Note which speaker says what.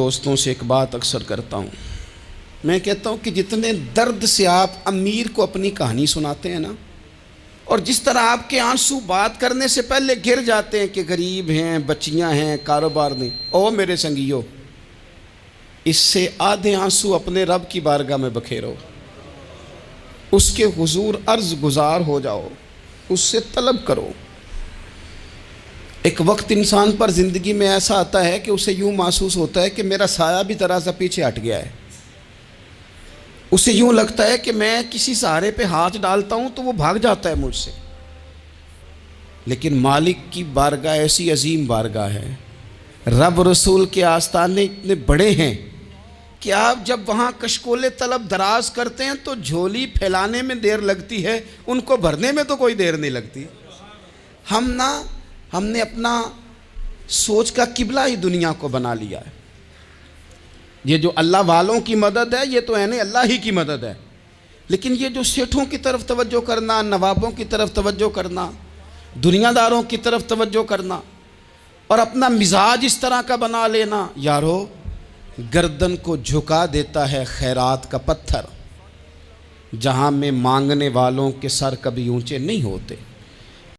Speaker 1: दोस्तों से एक बात अक्सर करता हूँ। मैं कहता हूँ कि जितने दर्द से आप अमीर को अपनी कहानी सुनाते हैं ना, और जिस तरह आपके आंसू बात करने से पहले गिर जाते हैं कि गरीब हैं, बच्चियाँ हैं, कारोबार नहीं, ओ मेरे संगियो, इससे आधे आंसू अपने रब की बारगाह में बखेरो, उसके हुजूर अर्ज गुजार हो जाओ, उससे तलब करो। एक वक्त इंसान पर ज़िंदगी में ऐसा आता है कि उसे यूँ महसूस होता है कि मेरा साया भी तरह सा पीछे हट गया है। उसे यूँ लगता है कि मैं किसी सहारे पे हाथ डालता हूँ तो वो भाग जाता है मुझसे। लेकिन मालिक की बारगाह ऐसी अजीम बारगाह है, रब रसूल के आस्ताने इतने बड़े हैं कि आप जब वहाँ कशकोले तलब दराज करते हैं तो झोली फैलाने में देर लगती है, उनको भरने में तो कोई देर नहीं लगती। हमने अपना सोच का किबला ही दुनिया को बना लिया है। ये जो अल्लाह वालों की मदद है, ये तो है नहीं, अल्लाह ही की मदद है। लेकिन ये जो सेठों की तरफ तवज्जो करना, नवाबों की तरफ तवज्जो करना, दुनियादारों की तरफ तवज्जो करना और अपना मिजाज इस तरह का बना लेना, यारो गर्दन को झुका देता है खैरात का पत्थर, जहाँ में मांगने वालों के सर कभी ऊंचे नहीं होते।